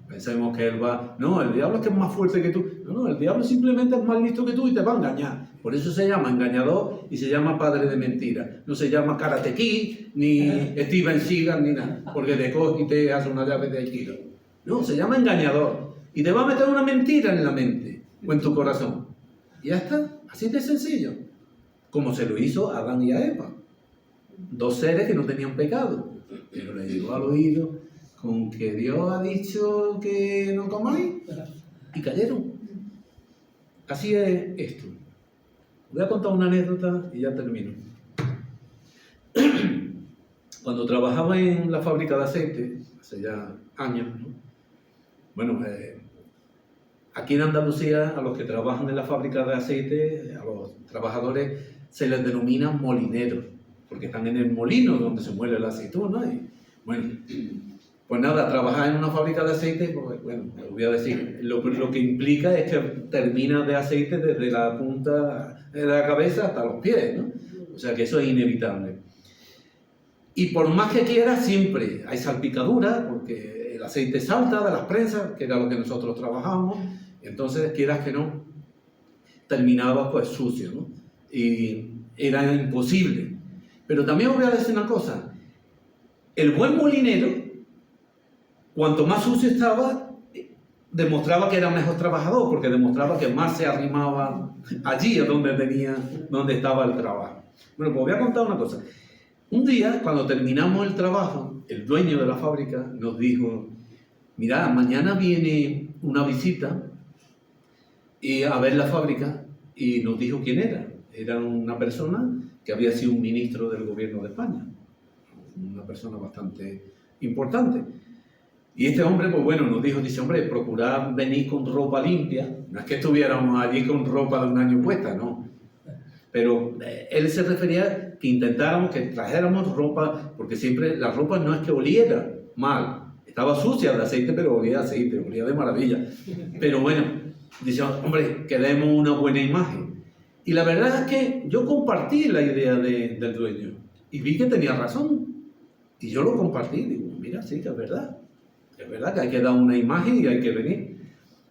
S1: Pensemos que él va, no, el diablo es que es más fuerte que tú. No, el diablo simplemente es más listo que tú y te va a engañar. Por eso se llama engañador y se llama padre de mentira. No se llama Karate Kid, ni Steven Seagal, ni nada, porque te coge y te hace una llave de aikido. No, se llama engañador. Y te va a meter una mentira en la mente o en tu corazón. Y ya está, así de sencillo. Como se lo hizo a Adán y a Eva. Dos seres que no tenían pecado. Pero le llegó al oído con que Dios ha dicho que no comáis y cayeron. Así es esto. Voy a contar una anécdota y ya termino. Cuando trabajaba en la fábrica de aceite, hace ya años, ¿no? Bueno, aquí en Andalucía a los que trabajan en la fábrica de aceite, a los trabajadores se les denomina molineros, porque están en el molino donde se muele la aceituna. Y, bueno, pues nada, trabajar en una fábrica de aceite, pues, bueno, os voy a decir, lo que implica es que termina de aceite desde la punta de la cabeza hasta los pies, ¿no? O sea que eso es inevitable. Y por más que quiera, siempre hay salpicadura, porque el aceite salta de las prensas, que era lo que nosotros trabajamos, entonces, quieras que no, terminaba pues sucio, ¿no? Y era imposible. Pero también os voy a decir una cosa, el buen molinero, cuanto más sucio estaba, demostraba que era mejor trabajador, porque demostraba que más se arrimaba allí, donde estaba el trabajo. Bueno, pues voy a contar una cosa. Un día, cuando terminamos el trabajo, el dueño de la fábrica nos dijo: mirad, mañana viene una visita a ver la fábrica, y nos dijo quién era. Era una persona que había sido un ministro del gobierno de España, una persona bastante importante. Y este hombre, pues bueno, nos dijo, dice, hombre, procurad venir con ropa limpia. No es que estuviéramos allí con ropa de un año puesta, no. Pero él se refería que intentáramos, que trajéramos ropa, porque siempre la ropa no es que oliera mal. Estaba sucia de aceite, pero olía de aceite, olía de maravilla. Pero bueno, dice, hombre, que demos una buena imagen. Y la verdad es que yo compartí la idea del dueño y vi que tenía razón. Y yo lo compartí, digo, mira, sí, que es verdad. Es verdad que hay que dar una imagen y hay que venir.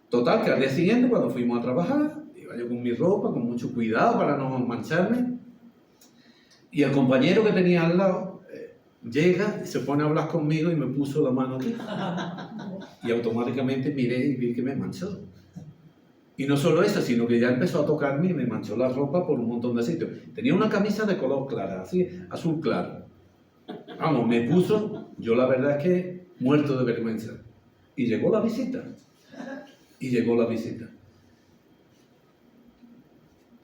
S1: Total, que al día siguiente, cuando fuimos a trabajar, iba yo con mi ropa, con mucho cuidado para no mancharme. Y el compañero que tenía al lado llega y se pone a hablar conmigo y me puso la mano aquí. Y automáticamente miré y vi que me manchó. Y no solo eso, sino que ya empezó a tocarme y me manchó la ropa por un montón de sitios. Tenía una camisa de color clara, así, azul claro. Vamos, me puso, yo la verdad es que muerto de vergüenza. Y llegó la visita.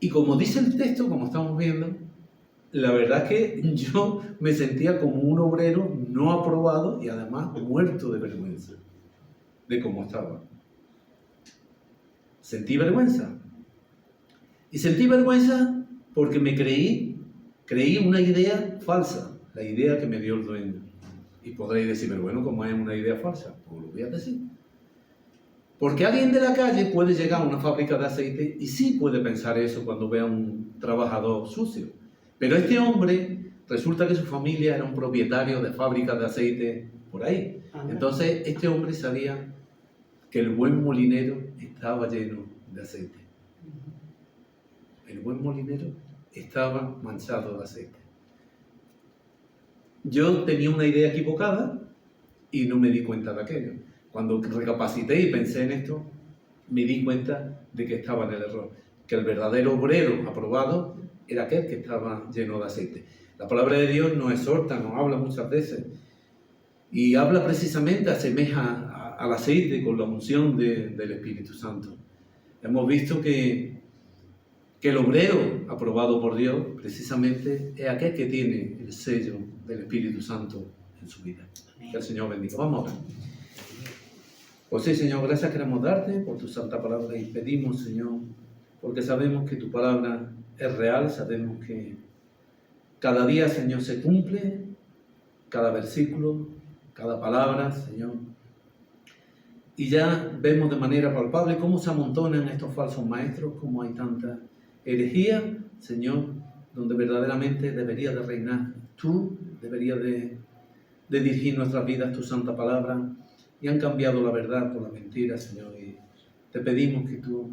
S1: Y como dice el texto, como estamos viendo, la verdad es que yo me sentía como un obrero no aprobado y además muerto de vergüenza de cómo estaba. Sentí vergüenza. Y sentí vergüenza porque me creí una idea falsa, la idea que me dio el dueño. Y podréis decirme, bueno, ¿cómo es una idea falsa? Pues lo voy a decir. Porque alguien de la calle puede llegar a una fábrica de aceite y sí puede pensar eso cuando ve a un trabajador sucio. Pero este hombre, resulta que su familia era un propietario de fábricas de aceite por ahí. Entonces, este hombre sabía que el buen molinero estaba lleno de aceite. El buen molinero estaba manchado de aceite. Yo tenía una idea equivocada y no me di cuenta de aquello. Cuando recapacité y pensé en esto, me di cuenta de que estaba en el error, que el verdadero obrero aprobado era aquel que estaba lleno de aceite. La palabra de Dios nos exhorta, nos habla muchas veces, y habla precisamente, asemeja al aceite con la unción del Espíritu Santo. Hemos visto que el obrero aprobado por Dios precisamente es aquel que tiene el sello del Espíritu Santo en su vida. Que el Señor bendiga. Vamos a orar. Pues sí, Señor, gracias queremos darte por tu santa palabra y pedimos, Señor, porque sabemos que tu palabra es real, sabemos que cada día, Señor, se cumple, cada versículo, cada palabra, Señor. Y ya vemos de manera palpable cómo se amontonan estos falsos maestros, cómo hay tanta herejía, Señor, donde verdaderamente debería de reinar tú, debería de dirigir nuestras vidas tu santa palabra, y han cambiado la verdad por la mentira, Señor, y te pedimos que tú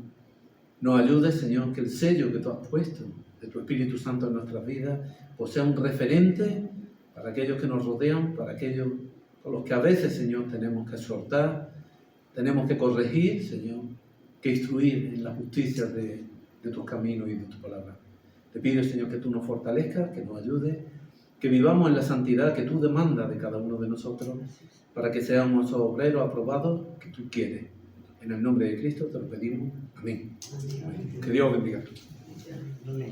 S1: nos ayudes, Señor, que el sello que tú has puesto de tu Espíritu Santo en nuestras vidas, pues sea un referente para aquellos que nos rodean, para aquellos con los que a veces, Señor, tenemos que exhortar, tenemos que corregir, Señor, que instruir en la justicia de tus caminos y de tu palabra. Te pido, Señor, que tú nos fortalezcas, que nos ayudes, que vivamos en la santidad que tú demandas de cada uno de nosotros, para que seamos esos obreros aprobados que tú quieres. En el nombre de Cristo te lo pedimos. Amén. Amén. Que Dios bendiga.
S2: Amén.